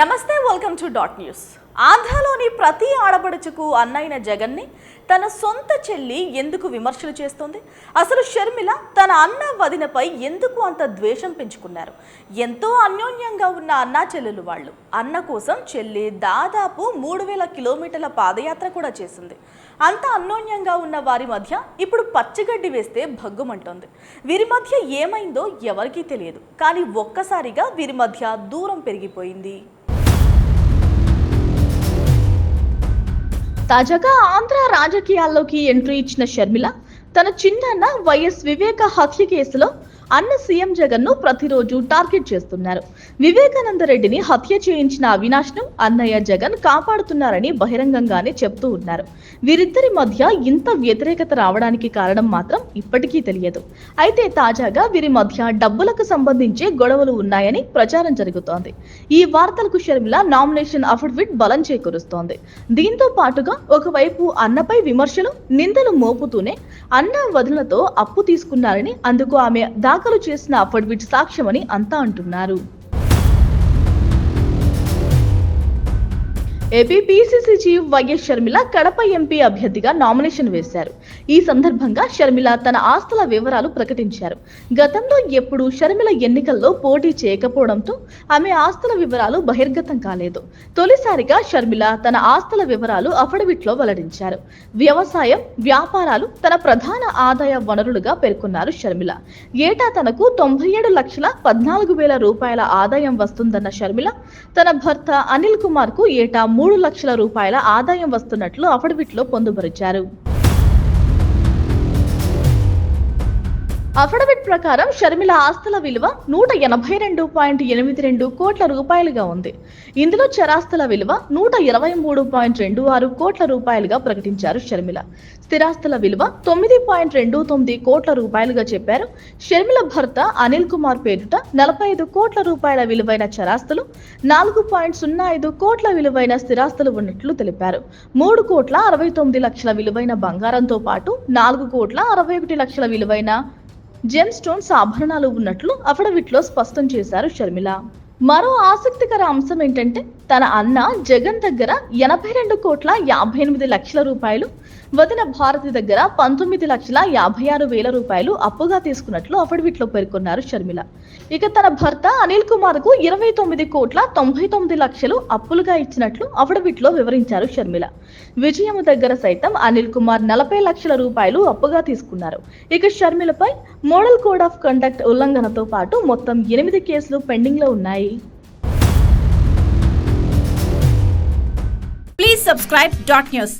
నమస్తే, welcome to dot news. ఆంధ్రలోని ప్రతి ఆడపడుచుకు అన్నైన జగన్ని తన సొంత చెల్లి ఎందుకు విమర్శలు చేస్తోంది? అసలు షర్మిల తన అన్న వదినపై ఎందుకు అంత ద్వేషం పెంచుకున్నారు? ఎంతో అన్యోన్యంగా ఉన్న అన్నా చెల్లెలు వాళ్ళు. అన్న కోసం చెల్లి దాదాపు 3000 కిలోమీటర్ల పాదయాత్ర కూడా చేసింది. అంత అన్యోన్యంగా ఉన్న వారి మధ్య ఇప్పుడు పచ్చిగడ్డి వేస్తే భగ్గుమంటోంది. వీరి మధ్య ఏమైందో ఎవరికీ తెలియదు, కానీ ఒక్కసారిగా వీరి మధ్య దూరం పెరిగిపోయింది. తాజాగా ఆంధ్ర రాజకీయాల్లోకి ఎంట్రీ ఇచ్చిన షర్మిల తన చిన్నాన్న వైఎస్ వివేక హత్య కేసులో అన్న సీఎం జగన్ ను ప్రతిరోజు టార్గెట్ చేస్తున్నారు. వివేకానంద రెడ్డిని హత్య చేయించిన అవినాష్ ను అన్నయ్య జగన్ కాపాడుతున్నారని బహిరంగంగానే చెప్తూ ఉన్నారు. వీరిద్దరి మధ్య ఇంత వ్యతిరేకత రావడానికి కారణం మాత్రం ఇప్పటికీ తెలియదు. అయితే తాజాగా వీరి మధ్య డబ్బులకు సంబంధించి గొడవలు ఉన్నాయని ప్రచారం జరుగుతోంది. ఈ వార్తలకు షర్మిల నామినేషన్ అఫిడవిట్ బలం చేకూరుస్తోంది. దీంతో పాటుగా ఒకవైపు అన్నపై విమర్శలు, నిందలు మోపుతూనే అన్న వదినలతో అప్పు తీసుకున్నారని, అందుకు ఆమె దాఖలు చేసిన అఫిడవిట్ సాక్ష్యమని అంతా అంటున్నారు. AP PCC chief YS Sharmila Kadapa MP అభ్యర్థిగా నామినేషన్ వేశారు. ఈ సందర్భంగా షర్మిల తన ఆస్తుల వివరాలు ప్రకటించారు. గతంలో ఎప్పుడూ షర్మిల ఎన్నికల్లో పోటీ చేయకపోవడంతో ఆమె ఆస్తుల వివరాలు బహిర్గతం కాలేదు. తొలిసారిగా షర్మిల తన ఆస్తుల వివరాలు అఫిడవిట్ లో వెల్లడించారు. వ్యవసాయం, వ్యాపారాలు తన ప్రధాన ఆదాయ వనరులుగా పేర్కొన్నారు షర్మిల. ఏటా తనకు 97,14,000 రూపాయల ఆదాయం వస్తుందన్న షర్మిల తన భర్త అనిల్ కుమార్ కు ఏటా 3 లక్షల రూపాయల ఆదాయం వస్తున్నట్లు అఫిడవిట్ లో పొందుపరిచారు. అఫిడవిట్ ప్రకారం షర్మిల ఆస్తుల విలువ 182.82 కోట్ల రూపాయలుగా ఉంది. ఇందులో చరాస్తుల విలువ 123.26 కోట్ల రూపాయలుగా ప్రకటించారు షర్మిల. స్థిరాస్తుల విలువ 9.29 కోట్ల రూపాయలుగా చెప్పారు. షర్మిల భర్త అనిల్ కుమార్ పేరిట 45 కోట్ల రూపాయల విలువైన చరాస్తులు, 4.05 కోట్ల విలువైన స్థిరాస్తులు ఉన్నట్లు తెలిపారు. 3 కోట్ల 69 లక్షల విలువైన బంగారంతో పాటు 4 కోట్ల 61 లక్షల విలువైన జెమ్ స్టోన్స్ ఆభరణాలు ఉన్నట్లు అఫిడవిట్ లో స్పష్టం చేశారు షర్మిల. మరో ఆసక్తికర అంశం ఏంటంటే, తన అన్న జగన్ దగ్గర 82 కోట్ల 58 లక్షల రూపాయలు, వదిన భారతి దగ్గర 19,56,000 రూపాయలు అప్పుగా తీసుకున్నట్లు అఫిడవిట్ లో పేర్కొన్నారు షర్మిల. ఇక తన భర్త అనిల్ కుమార్ కు 29 కోట్ల 99 లక్షలు అప్పులుగా ఇచ్చినట్లు అఫిడవిట్ లో వివరించారు షర్మిల. విజయం దగ్గర సైతం అనిల్ కుమార్ 40 లక్షల రూపాయలు అప్పుగా తీసుకున్నారు. ఇక షర్మిలపై మోడల్ కోడ్ ఆఫ్ కండక్ట్ ఉల్లంఘనతో పాటు మొత్తం 8 కేసులు పెండింగ్ లో ఉన్నాయి. Please subscribe Dot News.